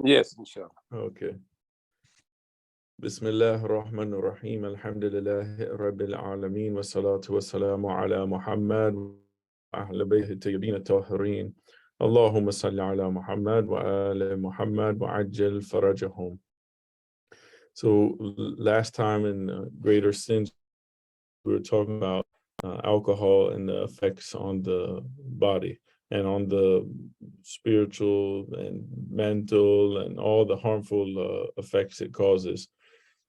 Yes, inshallah. Okay. Bismillah ar-Rahman ar-Rahim. Alhamdulillah Rabbil Alameen. Wa salatu wa salamu ala Muhammad wa ahli bayhi tayyibin at-tahirin. Allahumma salli ala Muhammad wa ala Muhammad wa ajjal farajahum. So last time in Greater Sins, we were talking about alcohol and the effects on the body and on the spiritual and mental and all the harmful effects it causes.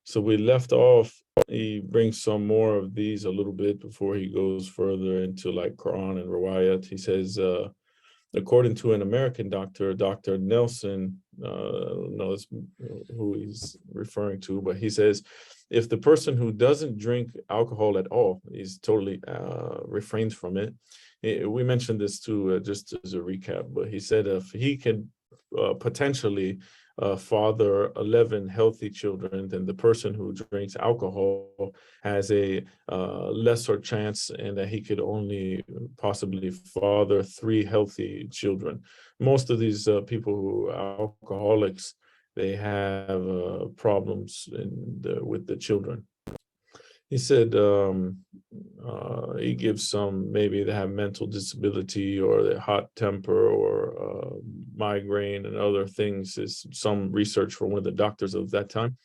So we left off, he brings some more of these a little bit before he goes further into like Quran and Riwayat. He says, according to an American doctor, Dr. Nelson, knows who he's referring to, but he says, if the person who doesn't drink alcohol at all, he's totally refrains from it. We mentioned this too, just as a recap, but he said if he can potentially father 11 healthy children, then the person who drinks alcohol has a lesser chance, and that he could only possibly father 3 healthy children. Most of these people who are alcoholics, they have problems with the children. He said he gives some, maybe they have mental disability or the hot temper or migraine and other things. Is some research from one of the doctors of that time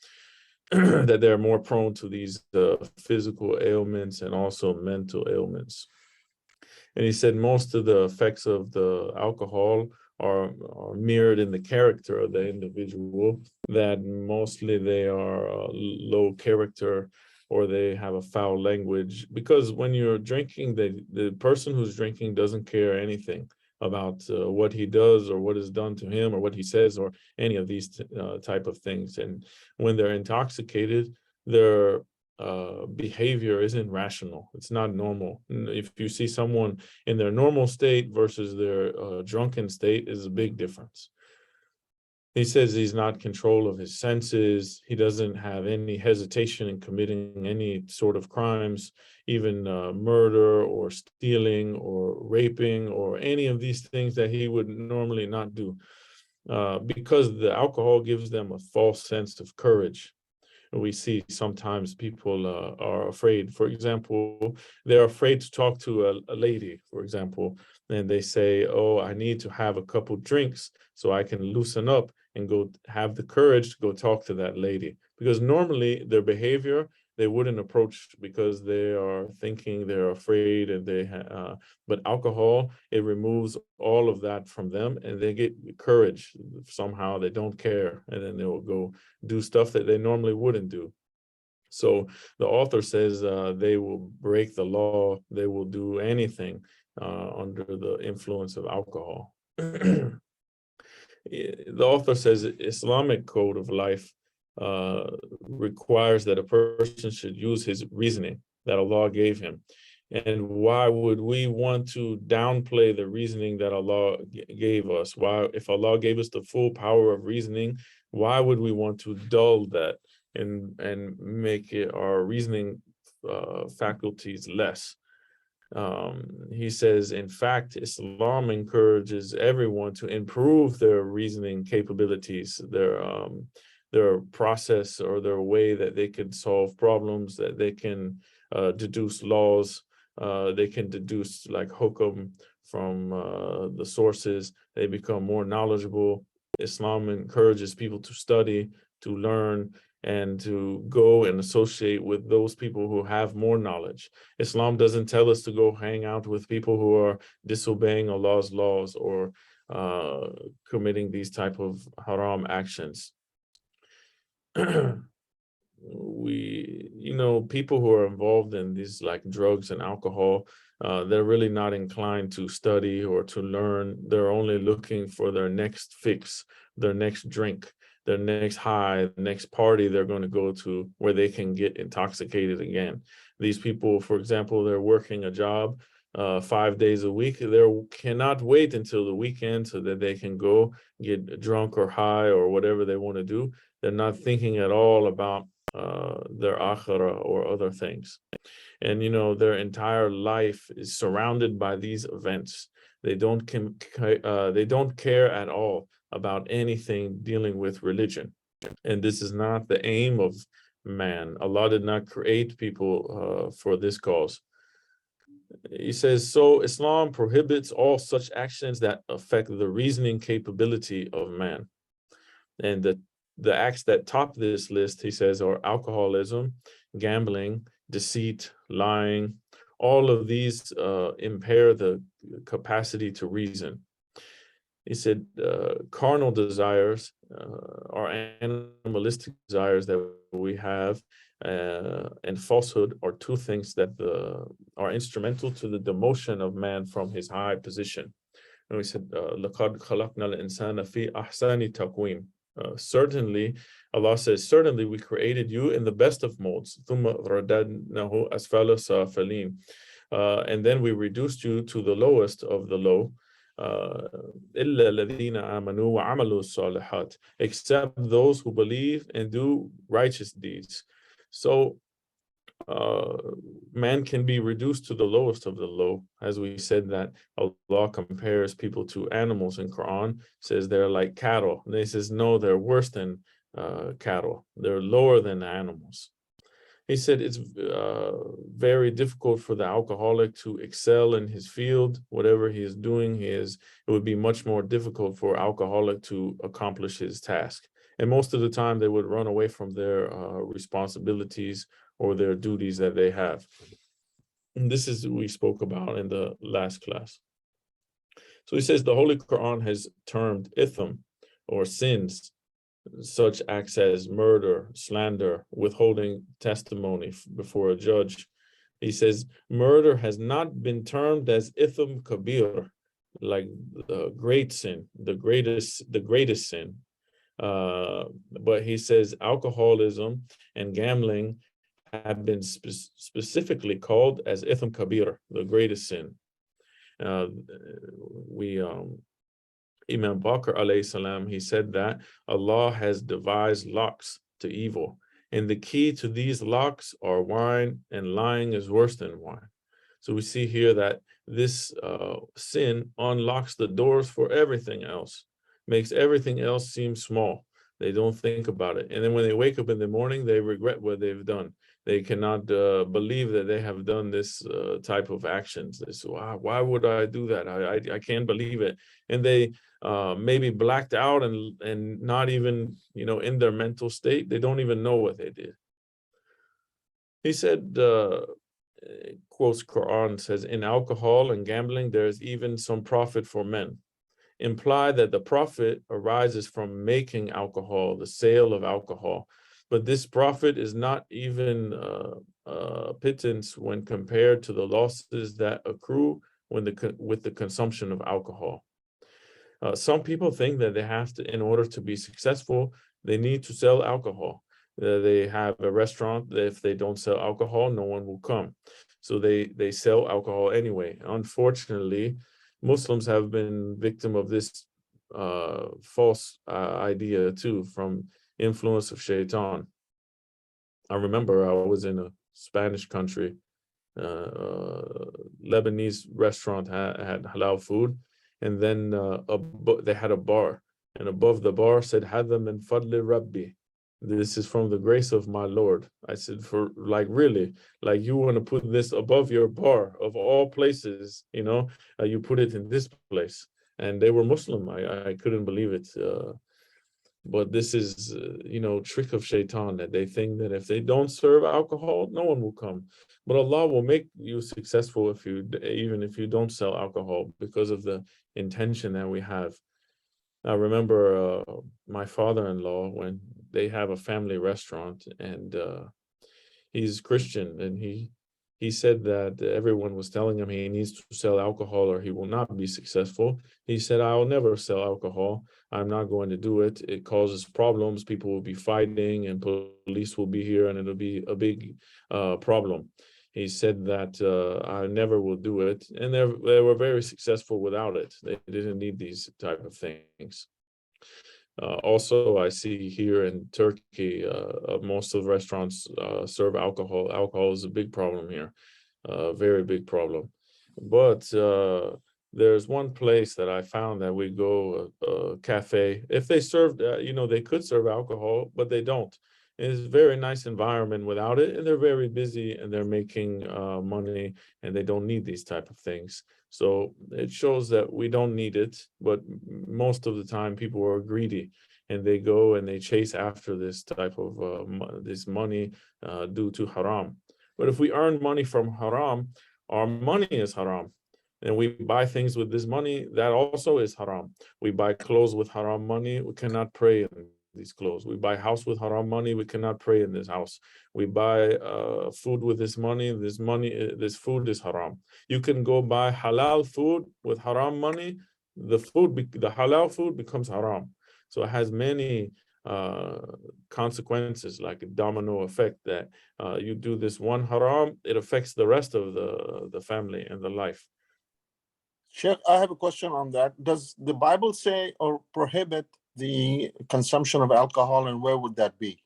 that they're more prone to these physical ailments and also mental ailments. And he said most of the effects of the alcohol are mirrored in the character of the individual, that mostly they are low character or they have a foul language, because when you're drinking, the person who's drinking doesn't care anything about what he does or what is done to him or what he says or any of these type of things. And when they're intoxicated, their behavior isn't rational. It's not normal. If you see someone in their normal state versus their drunken state, is a big difference. He says he's not in control of his senses. He doesn't have any hesitation in committing any sort of crimes, even murder or stealing or raping or any of these things that he would normally not do, because the alcohol gives them a false sense of courage. We see sometimes people are afraid. For example, they're afraid to talk to a lady, for example, and they say, oh, I need to have a couple drinks so I can loosen up and go have the courage to go talk to that lady. Because normally their behavior, they wouldn't approach because they are thinking, they're afraid, and but alcohol, it removes all of that from them, and they get courage. Somehow they don't care, and then they will go do stuff that they normally wouldn't do. So the author says they will break the law, they will do anything under the influence of alcohol. The author says Islamic code of life requires that a person should use his reasoning that Allah gave him. And why would we want to downplay the reasoning that Allah gave us? Why, if Allah gave us the full power of reasoning, why would we want to dull that and make it our reasoning faculties less? He says, in fact, Islam encourages everyone to improve their reasoning capabilities, their process or their way that they can solve problems, that they can deduce laws, they can deduce like hukum from the sources. They become more knowledgeable. Islam encourages people to study, to learn, and to go and associate with those people who have more knowledge. Islam doesn't tell us to go hang out with people who are disobeying Allah's laws or committing these type of haram actions. People who are involved in these like drugs and alcohol, they're really not inclined to study or to learn. They're only looking for their next fix, their next drink, their next high, the next party they're going to go to where they can get intoxicated again. These people, for example, they're working a job 5 days a week. They cannot wait until the weekend so that they can go get drunk or high or whatever they want to do. They're not thinking at all about their akhirah or other things. And their entire life is surrounded by these events. They don't care at all about anything dealing with religion. And this is not the aim of man. Allah did not create people for this cause. He says, so Islam prohibits all such actions that affect the reasoning capability of man. And the acts that top this list, he says, are alcoholism, gambling, deceit, lying. All of these impair the capacity to reason. He said, carnal desires are animalistic desires that we have, and falsehood are two things that are instrumental to the demotion of man from his high position. And we said, لَقَدْ خَلَقْنَا الْإِنسَانَ فِي أَحْسَنِ تَقْوِيمٍ. Certainly, Allah says, certainly we created you in the best of modes. ثُمَّ رَدَدْنَهُ أَسْفَلَ سَافِلِينَ. And then we reduced you to the lowest of the low. إِلَّا الَّذِينَ آمَنُوا وَعَمَلُوا الصَّالِحَاتِ. Except those who believe and do righteous deeds. So man can be reduced to the lowest of the low, as we said that Allah compares people to animals in Quran, says they're like cattle. And he says, no, they're worse than cattle. They're lower than animals. He said it's very difficult for the alcoholic to excel in his field. Whatever he is doing, it would be much more difficult for alcoholic to accomplish his task. And most of the time, they would run away from their responsibilities or their duties that they have. And this is what we spoke about in the last class. So he says the Holy Quran has termed itham, or sins, such acts as murder, slander, withholding testimony before a judge. He says murder has not been termed as itham kabir, like the great sin, the greatest sin. But he says alcoholism and gambling have been specifically called as itham kabir, the greatest sin. Imam Bakr alayhi salam, he said that Allah has devised locks to evil, and the key to these locks are wine, and lying is worse than wine. So we see here that this sin unlocks the doors for everything else, makes everything else seem small. They don't think about it. And then when they wake up in the morning, they regret what they've done. They cannot believe that they have done this type of actions. They say, why would I do that? I can't believe it. And they maybe blacked out and not even, in their mental state. They don't even know what they did. He said, quotes Quran, says, in alcohol and gambling, there's even some profit for men. Imply that the profit arises from making alcohol, the sale of alcohol. But this profit is not even pittance when compared to the losses that accrue with the consumption of alcohol. Some people think that they have to, in order to be successful, they need to sell alcohol. They have a restaurant that if they don't sell alcohol, no one will come. So they sell alcohol anyway. Unfortunately, Muslims have been victim of this false idea too, from influence of shaitan. I remember I was in a Spanish country, Lebanese restaurant had halal food, and then they had a bar, and above the bar said, "Hadha min fadli Rabbi." This is from the grace of my Lord. I said, for like, really, like you want to put this above your bar of all places, you put it in this place. And they were Muslim. I couldn't believe it. But this is, trick of shaitan, that they think that if they don't serve alcohol, no one will come. But Allah will make you successful even if you don't sell alcohol, because of the intention that we have. I remember my father-in-law, when they have a family restaurant, and he's Christian, and he said that everyone was telling him he needs to sell alcohol or he will not be successful. He said, I'll never sell alcohol. I'm not going to do it. It causes problems. People will be fighting and police will be here, and it'll be a big problem. He said that I never will do it. And they were very successful without it. They didn't need these type of things. Also, I see here in Turkey, most of the restaurants serve alcohol. Alcohol is a big problem here, very big problem. But there's one place that I found that we go, a cafe. If they served, they could serve alcohol, but they don't. It's a very nice environment without it, and they're very busy and they're making money, and they don't need these type of things. So it shows that we don't need it, but most of the time people are greedy and they go and they chase after this type of this money due to haram. But if we earn money from haram, our money is haram. And we buy things with this money, that also is haram. We buy clothes with haram money, we cannot pray in these clothes. We buy house with haram money, we cannot pray in this house. We buy food with this money, this food is haram. You can go buy halal food with haram money, the halal food becomes haram. So it has many consequences, like a domino effect, that you do this one haram, it affects the rest of the family and the life. Sheikh, I have a question on that. Does the Bible say or prohibit the consumption of alcohol, and where would that be?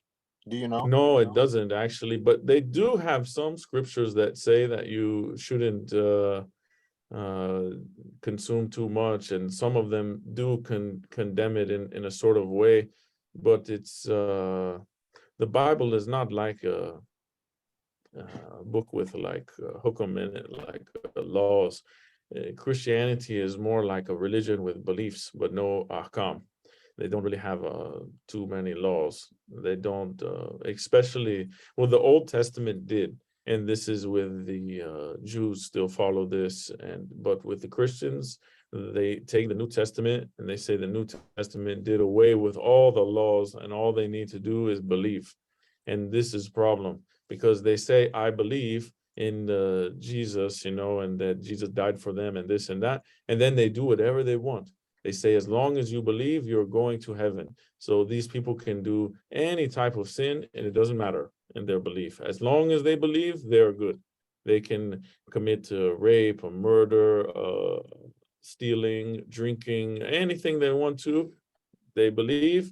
Do you know? No, it doesn't actually, but they do have some scriptures that say that you shouldn't consume too much, and some of them do condemn it in a sort of way, but it's the Bible is not like a book with like hukum in it, like laws. Christianity is more like a religion with beliefs, but no ahkam. They don't really have too many laws. They don't, especially, well, the Old Testament did, and this is with the Jews still follow this, but with the Christians, they take the New Testament and they say the New Testament did away with all the laws, and all they need to do is believe. And this is problem, because they say, I believe in Jesus, and that Jesus died for them and this and that, and then they do whatever they want. They say, as long as you believe, you're going to heaven. So these people can do any type of sin, and it doesn't matter in their belief. As long as they believe, they're good. They can commit rape or murder, stealing, drinking, anything they want to. They believe,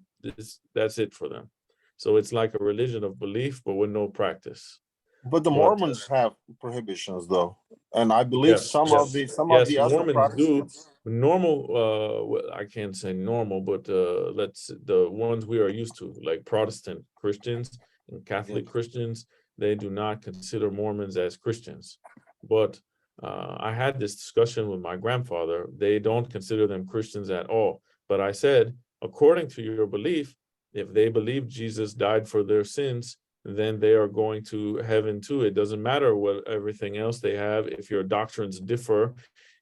that's it for them. So it's like a religion of belief, but with no practice. But the Mormons have prohibitions, though, and I believe Yes, some of yes, the other Mormons do. Protestants. Normal, I can't say normal, but the ones we are used to, like Protestant Christians and Catholic Christians, they do not consider Mormons as Christians. But I had this discussion with my grandfather. They don't consider them Christians at all. But I said, according to your belief, if they believe Jesus died for their sins, then they are going to heaven too. It doesn't matter what everything else they have. If your doctrines differ,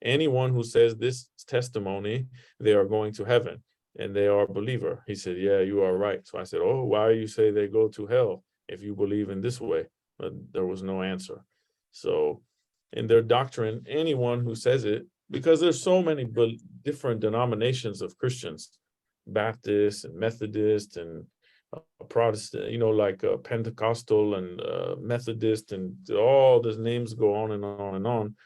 anyone who says this testimony, they are going to heaven and they are a believer. He said, yeah, you are right. So I said, oh, why you say they go to hell if you believe in this way? But there was no answer. So in their doctrine, anyone who says it, because there's so many different denominations of Christians, Baptist and Methodist and Protestant, like Pentecostal and Methodist, and all these names go on and on and on.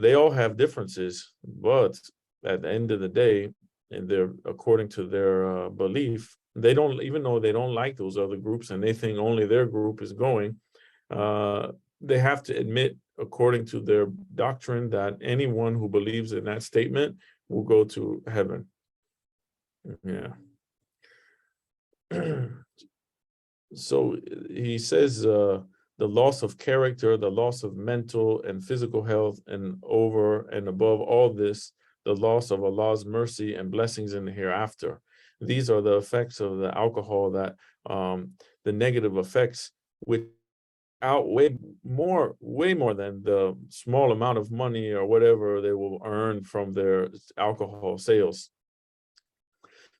They all have differences, but at the end of the day, and they're according to their belief, they don't, even though they don't like those other groups and they think only their group is going, they have to admit, according to their doctrine, that anyone who believes in that statement will go to heaven. Yeah. So he says the loss of character, the loss of mental and physical health, and over and above all this, the loss of Allah's mercy and blessings in the hereafter. These are the effects of the alcohol, that the negative effects, which outweigh way more than the small amount of money or whatever they will earn from their alcohol sales.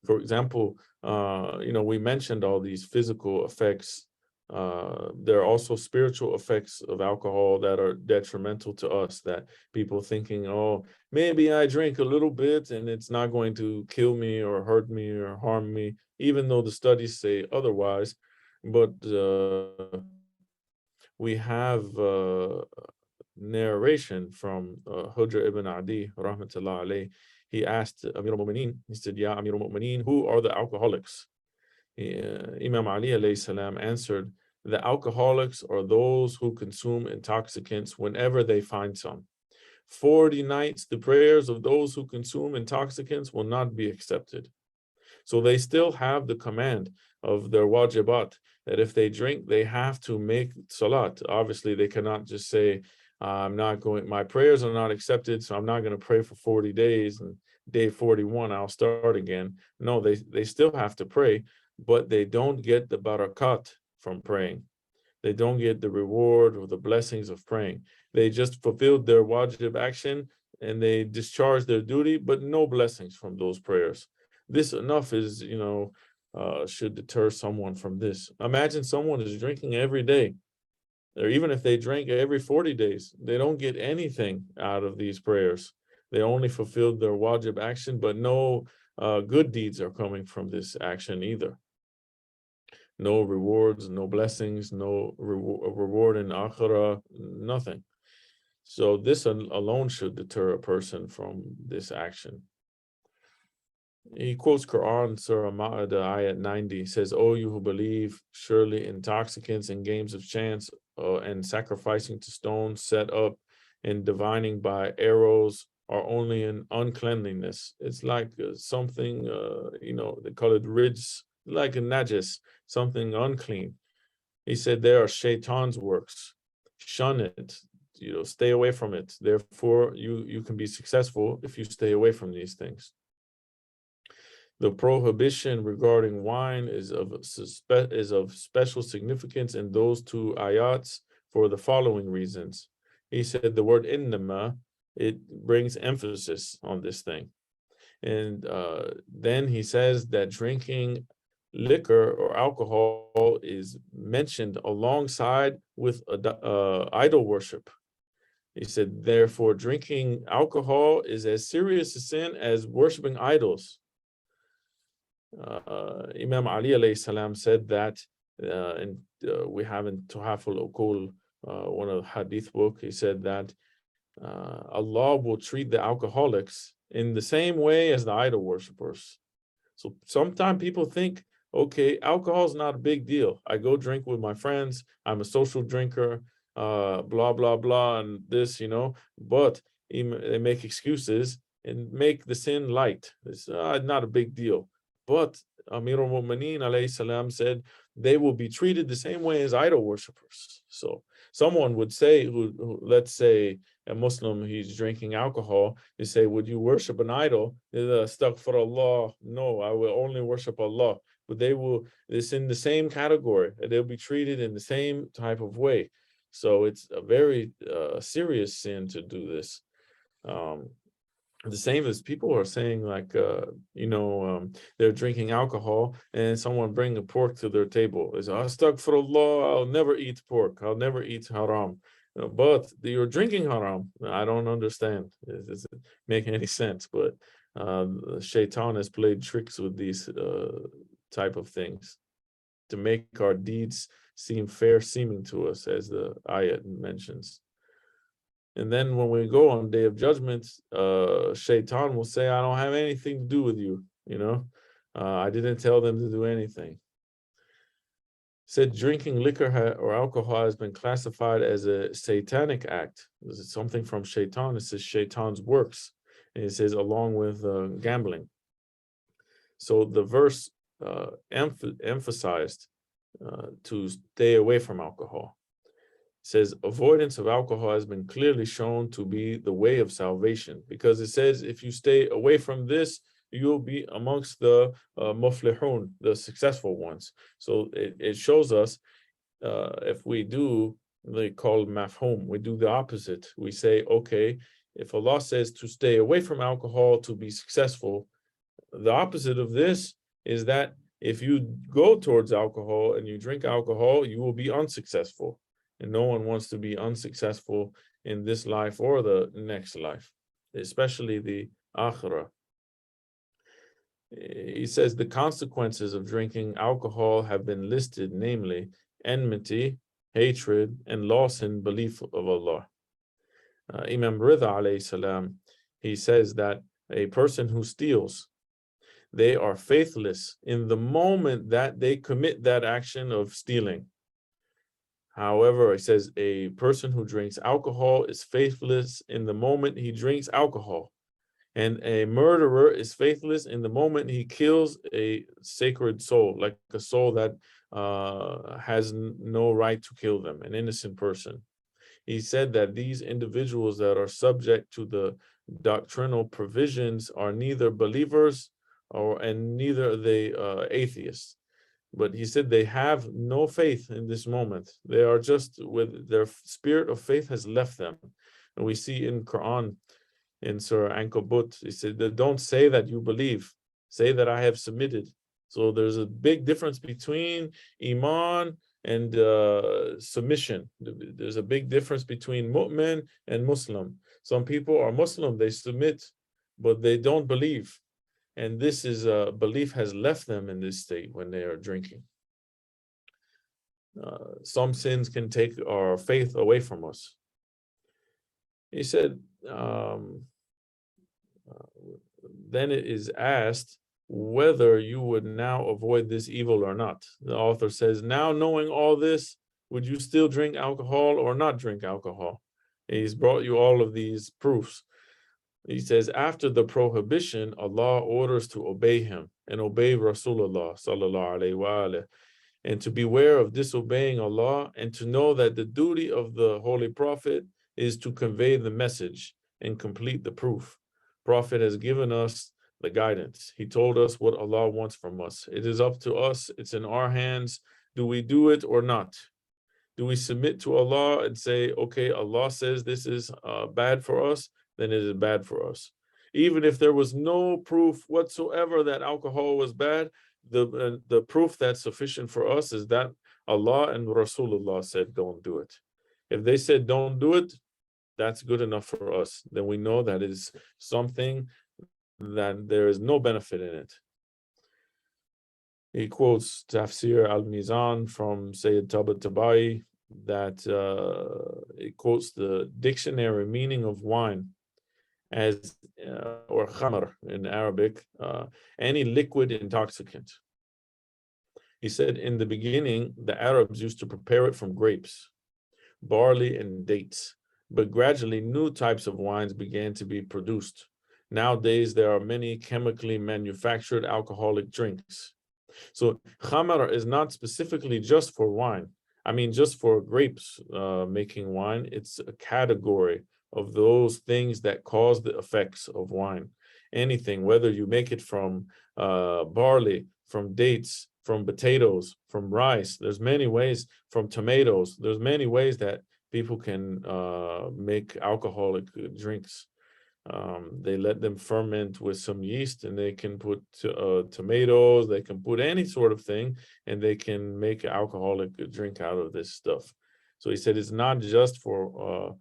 For example, we mentioned all these physical effects. There are also spiritual effects of alcohol that are detrimental to us, that people thinking, oh, maybe I drink a little bit and it's not going to kill me or hurt me or harm me, even though the studies say otherwise. But we have narration from Hujr ibn Adi, rahmatullah alayh. He asked Amir al-Mu'mineen, he said, Ya Amir al-Mu'mineen, who are the alcoholics? Imam Ali alayhi salam answered, the alcoholics are those who consume intoxicants whenever they find some. 40 nights, the prayers of those who consume intoxicants will not be accepted. So they still have the command of their wajibat, that if they drink, they have to make salat. Obviously, they cannot just say, I'm not going, my prayers are not accepted, so I'm not going to pray for 40 days, and day 41, I'll start again. No, they still have to pray, but they don't get the barakat from praying. They don't get the reward or the blessings of praying. They just fulfilled their wajib action and they discharged their duty, but no blessings from those prayers. This enough is, should deter someone from this. Imagine someone is drinking every day, or even if they drink every 40 days, they don't get anything out of these prayers. They only fulfilled their wajib action, but no good deeds are coming from this action either. No rewards, no blessings, no reward in akhirah, nothing. So this alone should deter a person from this action. He quotes Quran, Surah Ma'idah, ayat 90. He says, "O you who believe, surely intoxicants and games of chance and sacrificing to stones set up and divining by arrows are only an uncleanliness." It's like something, they call it rijs, like a najis, something unclean. He said, "They are shaitan's works. Shun it, stay away from it. Therefore, you can be successful if you stay away from these things." The prohibition regarding wine is of special significance in those two ayats for the following reasons. He said the word innama, it brings emphasis on this thing. And then he says that drinking liquor or alcohol is mentioned alongside with idol worship. He said, therefore, drinking alcohol is as serious a sin as worshiping idols. Imam Ali alayhi salam said that, and we have in Tuhaful Uqul, one of the hadith book, he said that Allah will treat the alcoholics in the same way as the idol worshippers. So sometimes people think, okay, alcohol is not a big deal. I go drink with my friends. I'm a social drinker, blah, blah, blah, and this, but they make excuses and make the sin light. It's not a big deal. But Amir al-Mu'mineen alayhi salam said they will be treated the same way as idol worshippers. So someone would say, who let's say a Muslim, he's drinking alcohol, they say, would you worship an idol? Astaghfirullah. No, I will only worship Allah. But it's in the same category. They'll be treated in the same type of way. So it's a very serious sin to do this. The same as people are saying, like, they're drinking alcohol and someone bring a pork to their table. It's astaghfirullah, I'll never eat pork. I'll never eat haram. But you're drinking haram. I don't understand. It doesn't make any sense. But Shaitan has played tricks with these type of things to make our deeds seem fair seeming to us, as the ayat mentions. And then when we go on Day of Judgment, Shaitan will say, I don't have anything to do with you, I didn't tell them to do anything. Said drinking liquor or alcohol has been classified as a satanic act. This is something from Shaitan. It says Shaitan's works. And it says along with gambling. So the verse emphasized to stay away from alcohol. It says avoidance of alcohol has been clearly shown to be the way of salvation, because it says if you stay away from this, you'll be amongst the muflihun, the successful ones. So it shows us if we do, they call mafhum, we do the opposite. We say, okay, if Allah says to stay away from alcohol to be successful, the opposite of this is that if you go towards alcohol and you drink alcohol, you will be unsuccessful. And no one wants to be unsuccessful in this life or the next life, especially the akhirah. He says the consequences of drinking alcohol have been listed, namely enmity, hatred, and loss in belief of Allah. Imam Rida alayhi salam, he says that a person who steals, they are faithless in the moment that they commit that action of stealing. However, it says a person who drinks alcohol is faithless in the moment he drinks alcohol, and a murderer is faithless in the moment he kills a sacred soul, like a soul that has no right to kill them, an innocent person. He said that these individuals that are subject to the doctrinal provisions are neither believers and neither are they atheists. But he said they have no faith in this moment. They are just with their spirit of faith has left them. And we see in Quran, in Surah Ankabut, he said that don't say that you believe, say that I have submitted. So there's a big difference between Iman and submission. There's a big difference between mu'min and Muslim. Some people are Muslim, they submit, but they don't believe. And this is belief has left them in this state when they are drinking. Some sins can take our faith away from us. He said, then it is asked whether you would now avoid this evil or not. The author says, now knowing all this, would you still drink alcohol or not drink alcohol? He's brought you all of these proofs. He says, after the prohibition, Allah orders to obey him and obey Rasulullah sallallahu alaihi wasallam, and to beware of disobeying Allah, and to know that the duty of the Holy Prophet is to convey the message and complete the proof. Prophet has given us the guidance. He told us what Allah wants from us. It is up to us. It's in our hands. Do we do it or not? Do we submit to Allah and say, okay, Allah says this is bad for us, then it is bad for us. Even if there was no proof whatsoever that alcohol was bad, the proof that's sufficient for us is that Allah and Rasulullah said, don't do it. If they said, don't do it, that's good enough for us. Then we know that is something that there is no benefit in it. He quotes Tafsir al-Mizan from Sayyid Tabatabai that it quotes the dictionary meaning of wine as, or khamr in Arabic, any liquid intoxicant. He said in the beginning, the Arabs used to prepare it from grapes, barley, and dates, but gradually new types of wines began to be produced. Nowadays, there are many chemically manufactured alcoholic drinks. So khamr is not specifically just for wine. I mean, just for grapes making wine, it's a category of those things that cause the effects of wine. Anything, whether you make it from barley, from dates, from potatoes, from rice, there's many ways, from tomatoes, there's many ways that people can make alcoholic drinks. They let them ferment with some yeast, and they can put tomatoes, they can put any sort of thing, and they can make an alcoholic drink out of this stuff. So he said it's not just for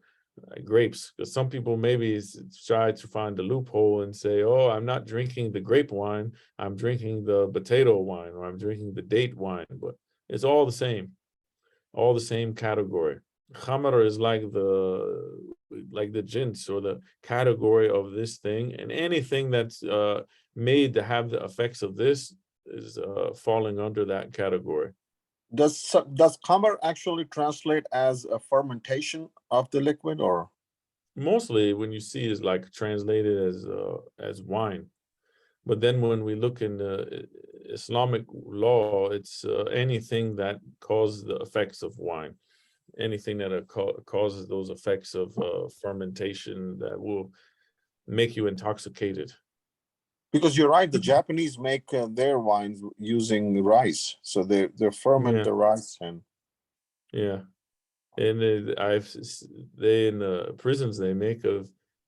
grapes, because some people maybe try to find a loophole and say, oh, I'm not drinking the grape wine, I'm drinking the potato wine, or I'm drinking the date wine, but it's all the same category. Khamr is like the jins, or the category of this thing, and anything that's made to have the effects of this is falling under that category. Does khamr actually translate as a fermentation of the liquid, or? Mostly when you see is like translated as wine, but then when we look in the Islamic law, it's anything that causes the effects of wine, anything that causes those effects of fermentation that will make you intoxicated. Because you're right, the Japanese make their wines using rice, so they ferment the rice. And and they in the prisons, they make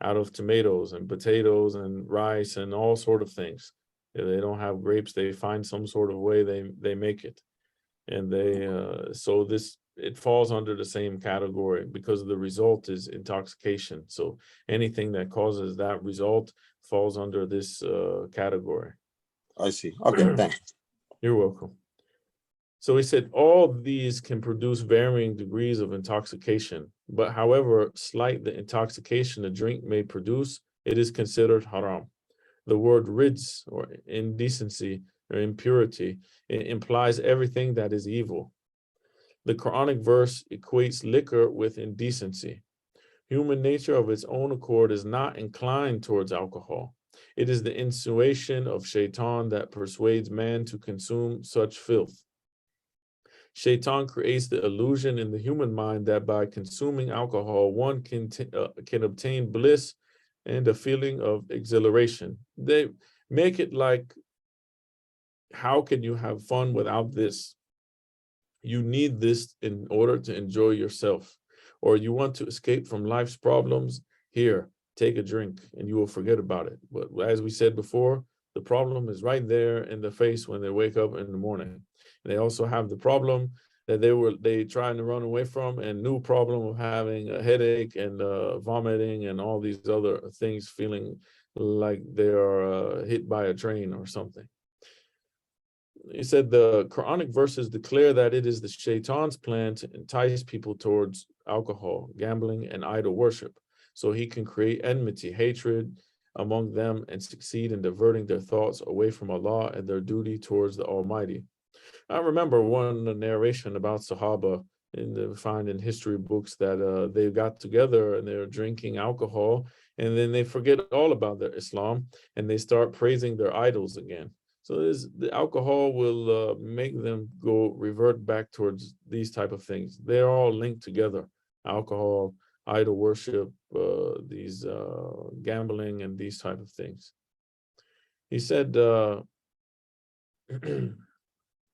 out of tomatoes and potatoes and rice and all sort of things. If they don't have grapes, they find some sort of way they make it, and they so it falls under the same category because the result is intoxication. So anything that causes that result falls under this category. I see. Okay, thanks. You're welcome. So he said all these can produce varying degrees of intoxication, but however slight the intoxication a drink may produce, it is considered haram. The word rijs, or indecency or impurity, it implies everything that is evil. The Quranic verse equates liquor with indecency. Human nature of its own accord is not inclined towards alcohol. It is the insinuation of shaitan that persuades man to consume such filth. Shaitan creates the illusion in the human mind that by consuming alcohol, one can obtain bliss and a feeling of exhilaration. They make it like, how can you have fun without this? You need this in order to enjoy yourself. Or you want to escape from life's problems? Here, take a drink and you will forget about it. But as we said before, the problem is right there in the face when they wake up in the morning. They also have the problem that they trying to run away from, and new problem of having a headache and vomiting and all these other things, feeling like they are hit by a train or something. He said the Quranic verses declare that it is the shaitan's plan to entice people towards alcohol, gambling, and idol worship, so he can create enmity, hatred among them, and succeed in diverting their thoughts away from Allah and their duty towards the Almighty. I remember one narration about Sahaba find in history books that they got together and they're drinking alcohol, and then they forget all about their Islam and they start praising their idols again. So the alcohol will make them revert back towards these type of things. They're all linked together: alcohol, idol worship, these gambling, and these type of things. He said.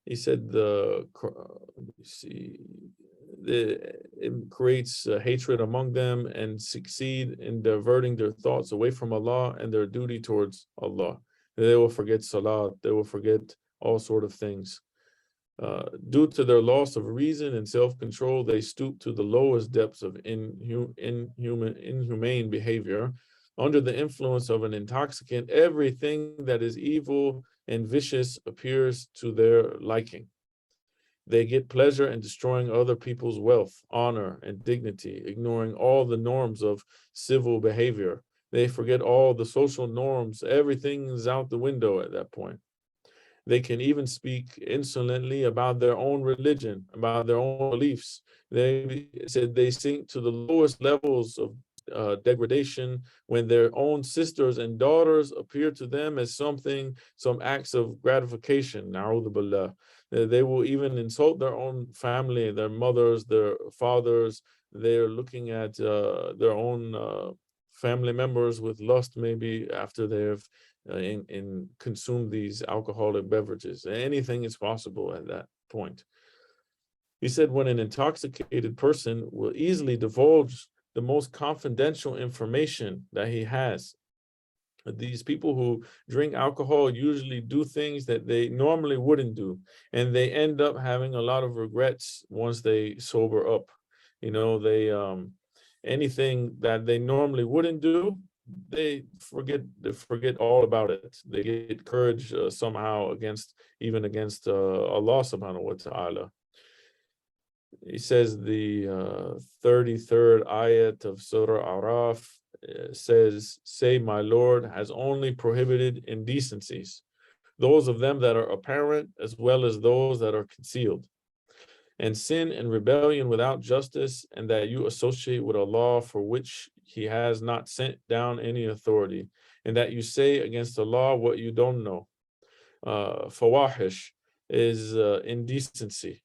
He said it creates hatred among them and succeed in diverting their thoughts away from Allah and their duty towards Allah. They will forget salah, they will forget all sort of things. Due to their loss of reason and self-control, they stoop to the lowest depths of inhumane behavior. Under the influence of an intoxicant, everything that is evil and vicious appears to their liking. They get pleasure in destroying other people's wealth, honor, and dignity, ignoring all the norms of civil behavior. They forget all the social norms. Everything is out the window at that point. They can even speak insolently about their own religion, about their own beliefs. They said they sink to the lowest levels of degradation when their own sisters and daughters appear to them as some acts of gratification. Na'udhu billah. They will even insult their own family, their mothers, their fathers. They're looking at their own family members with lust, maybe after they've consumed these alcoholic beverages. Anything is possible at that point. He said when an intoxicated person will easily divulge the most confidential information that he has. These people who drink alcohol usually do things that they normally wouldn't do, and they end up having a lot of regrets once they sober up. You know, they anything that they normally wouldn't do, they forget all about it. They get courage somehow against Allah subhanahu wa ta'ala. He says the 33rd ayat of Surah Araf says, "Say, my Lord has only prohibited indecencies, those of them that are apparent as well as those that are concealed, and sin and rebellion without justice, and that you associate with Allah for which He has not sent down any authority, and that you say against Allah what you don't know." Fawahish is indecency.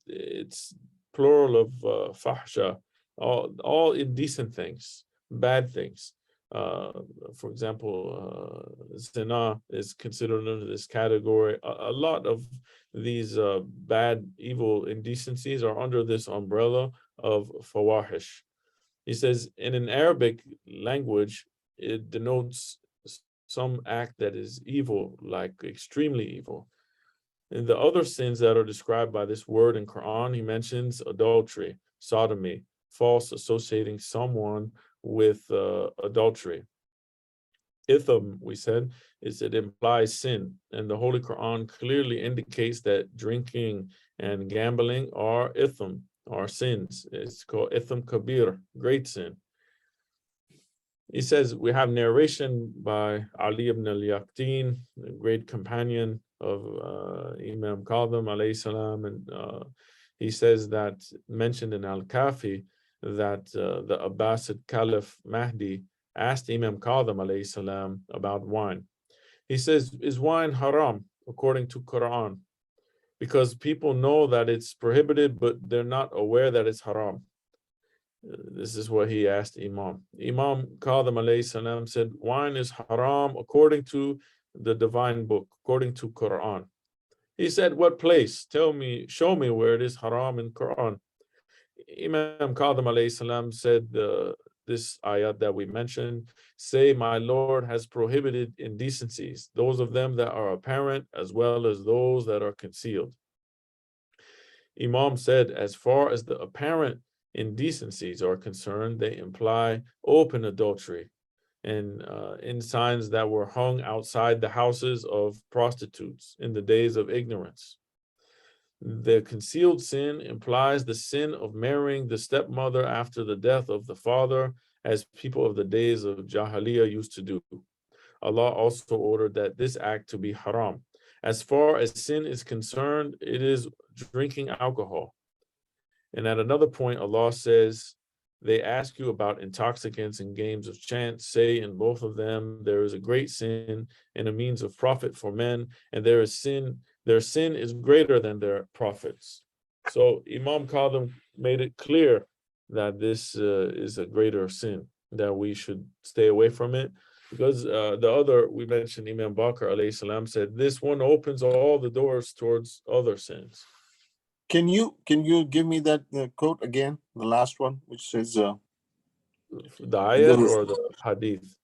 It's plural of fahsha, all indecent things, bad things. For example, zina is considered under this category. A lot of these bad, evil indecencies are under this umbrella of fawahish. He says in an Arabic language, it denotes some act that is evil, like extremely evil. And the other sins that are described by this word in Quran, he mentions adultery, sodomy, false associating someone with adultery. Itham, we said, it implies sin, and the Holy Quran clearly indicates that drinking and gambling are itham, are sins. It's called itham kabir, great sin. He says we have narration by Ali ibn al-Yaqtin, a great companion of Imam Qadhim alayhi salam, and he says that, mentioned in Al-Kafi, that the Abbasid Caliph Mahdi asked Imam Kadhim alayhi salam about wine. He says, is wine haram according to Quran? Because people know that it's prohibited, but they're not aware that it's haram. This is what he asked Imam. Imam Kadhim alayhi salam said, wine is haram according to the divine book, according to Quran. He said, what place? Tell me, show me where it is haram in Quran. Imam Kadhim alayhi salam said, this ayat that we mentioned, say, my Lord has prohibited indecencies, those of them that are apparent as well as those that are concealed. Imam said, as far as the apparent indecencies are concerned, they imply open adultery and in signs that were hung outside the houses of prostitutes in the days of ignorance. The concealed sin implies the sin of marrying the stepmother after the death of the father, as people of the days of Jahiliyyah used to do. Allah also ordered that this act to be haram. As far as sin is concerned, it is drinking alcohol. And at another point, Allah says, they ask you about intoxicants and games of chance. Say in both of them, there is a great sin and a means of profit for men, and their sin is greater than their profits. So Imam Kadhim made it clear that this is a greater sin, that we should stay away from it. Because the other, we mentioned Imam Bakr alayhi salam said, this one opens all the doors towards other sins. Can you give me that quote again, the last one, which says the ayat or the hadith?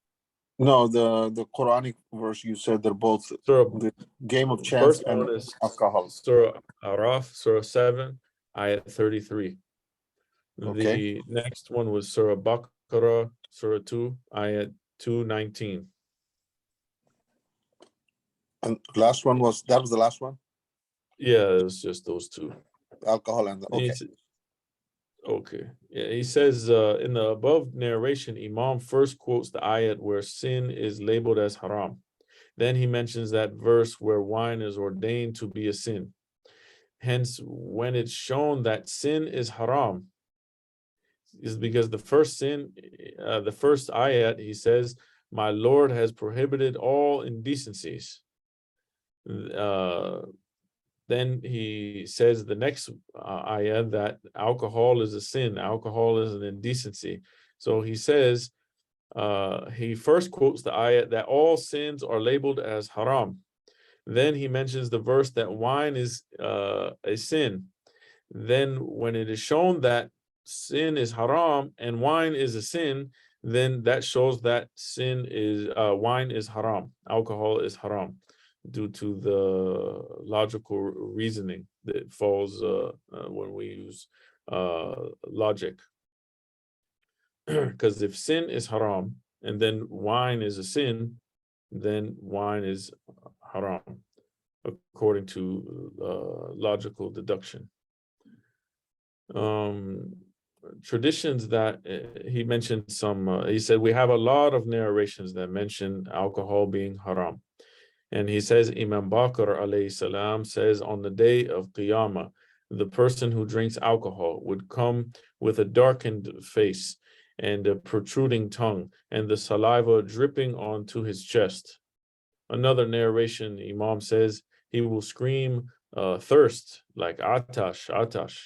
No, the Quranic verse. You said they're both the game of chance and alcohol. Surah Araf, Surah 7, ayat 33. Okay. The next one was Surah Baqarah, Surah 2, ayat 219. And last one was the last one? Yeah, it was just those two. Alcohol and okay. Okay. Yeah, he says in the above narration, Imam first quotes the ayat where sin is labeled as haram. Then he mentions that verse where wine is ordained to be a sin. Hence, when it's shown that sin is haram, is because the first sin, the first ayat, he says, my Lord has prohibited all indecencies. Then he says the next ayah that alcohol is a sin, alcohol is an indecency. So he says, he first quotes the ayah that all sins are labeled as haram. Then he mentions the verse that wine is a sin. Then when it is shown that sin is haram and wine is a sin, then that shows that sin is, wine is haram, alcohol is haram, due to the logical reasoning that falls when we use logic. Because if sin is haram and then wine is a sin, then wine is haram, according to logical deduction. Traditions that he mentioned some, he said, we have a lot of narrations that mention alcohol being haram. And he says, Imam Bakr alayhi salam says, on the day of Qiyamah, the person who drinks alcohol would come with a darkened face and a protruding tongue and the saliva dripping onto his chest. Another narration, Imam says, he will scream thirst like atash, atash.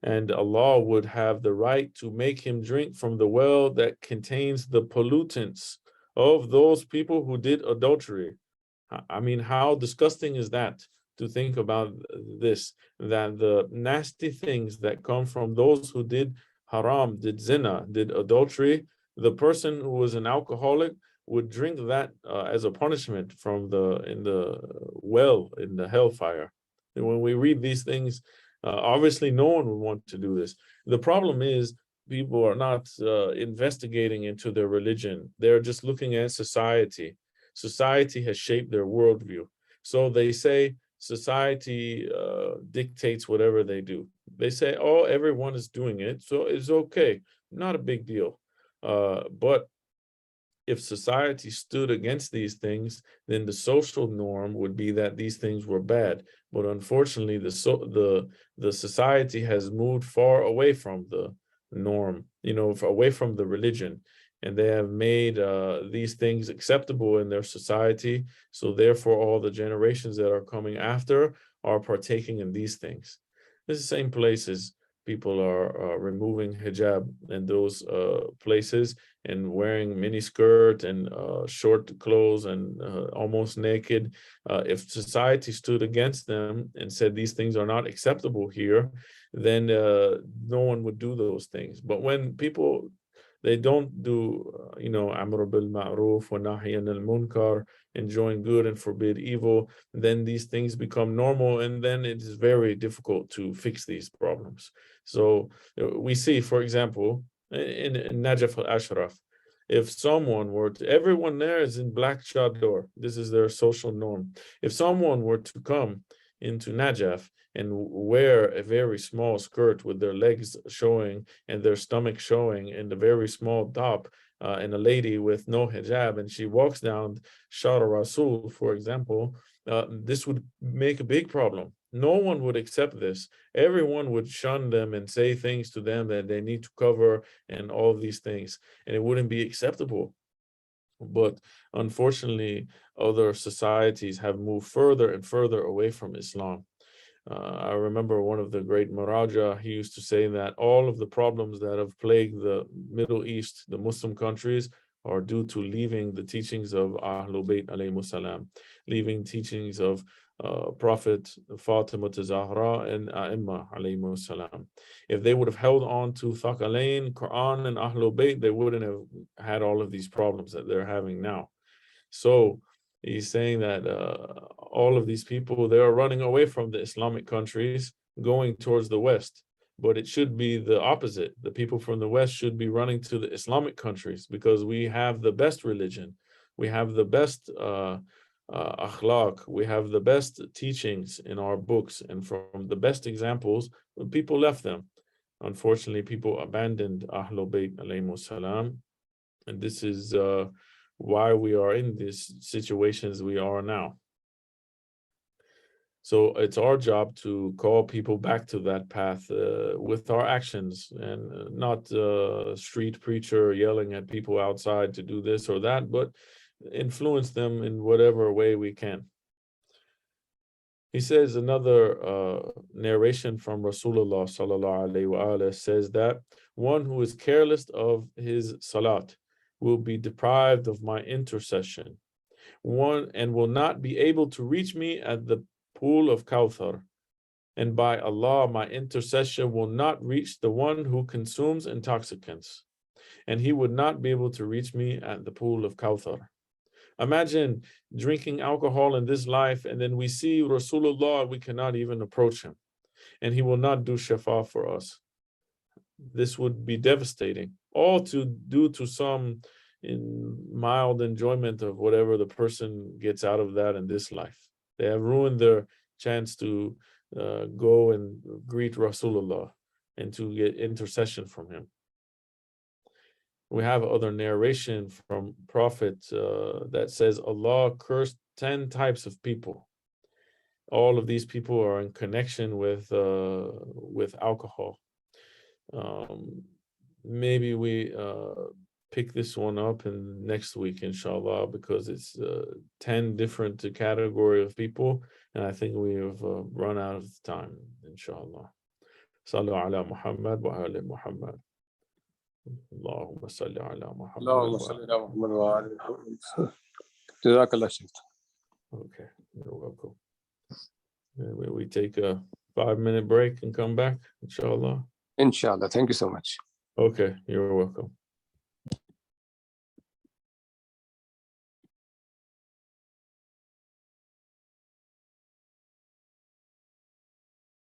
And Allah would have the right to make him drink from the well that contains the pollutants of those people who did adultery. I mean, how disgusting is that to think about this, that the nasty things that come from those who did haram, did zina, did adultery, the person who was an alcoholic would drink that as a punishment from in the well, in the hellfire. And when we read these things, obviously no one would want to do this. The problem is people are not investigating into their religion. They're just looking at society. Society has shaped their worldview. So they say society dictates whatever they do. They say, oh, everyone is doing it, so it's okay, not a big deal. But if society stood against these things, then the social norm would be that these things were bad. But unfortunately, the society has moved far away from the norm, away from the religion, and they have made these things acceptable in their society. So therefore, all the generations that are coming after are partaking in these things. It's the same places people are removing hijab in those places and wearing mini skirt and short clothes and almost naked. If society stood against them and said these things are not acceptable here, then no one would do those things. But when people, they don't do, amr bil ma'ruf wa nahy anil munkar, enjoin good and forbid evil, then these things become normal, and then it is very difficult to fix these problems. So we see, for example, in Najaf al-Ashraf, if someone were to, everyone there is in black chador, this is their social norm. If someone were to come into Najaf and wear a very small skirt with their legs showing and their stomach showing and a very small top, and a lady with no hijab, and she walks down Shara Rasul, for example, this would make a big problem. No one would accept this. Everyone would shun them and say things to them that they need to cover and all of these things, and it wouldn't be acceptable. But unfortunately, other societies have moved further and further away from Islam. I remember one of the great Maraja, he used to say that all of the problems that have plagued the Middle East, the Muslim countries, are due to leaving the teachings of Ahlul Bayt alayhimus salam, leaving teachings of Prophet Fatima Zahra and A'imma alayhimus salam. If they would have held on to Thaqalain, Quran, and Ahlul Bayt, they wouldn't have had all of these problems that they're having now. So he's saying that all of these people, they are running away from the Islamic countries, going towards the West. But it should be the opposite. The people from the West should be running to the Islamic countries because we have the best religion. We have the best akhlaq. We have the best teachings in our books. And from the best examples, people left them. Unfortunately, people abandoned Ahlul Bayt alayhimus salam. And this is why we are in these situations we are now. So it's our job to call people back to that path with our actions, and not street preacher yelling at people outside to do this or that, but influence them in whatever way we can. He says another narration from Rasulullah sallallahu alaihi wasallam says that one who is careless of his salat will be deprived of my intercession, and will not be able to reach me at the pool of Kawthar. And by Allah, my intercession will not reach the one who consumes intoxicants, and he would not be able to reach me at the pool of Kawthar. Imagine drinking alcohol in this life, and then we see Rasulullah, we cannot even approach him, and he will not do shafa for us. This would be devastating, all due to some mild enjoyment of whatever the person gets out of that in this life. They have ruined their chance to go and greet Rasulullah and to get intercession from him. We have other narration from Prophet that says Allah cursed 10 types of people. All of these people are in connection with alcohol. Maybe we pick this one up in next week, inshallah, because it's 10 different category of people, and I think we have run out of time, inshallah. Sallu ala Muhammad wa ali Muhammad. Allahumma salli ala Muhammad. Allahumma salli ala Muhammad wa ali Muhammad. Jazakallah, Sheikh. Okay, you're welcome. We take a 5-minute break and come back, inshallah. Inshallah. Thank you so much. Okay, you're welcome.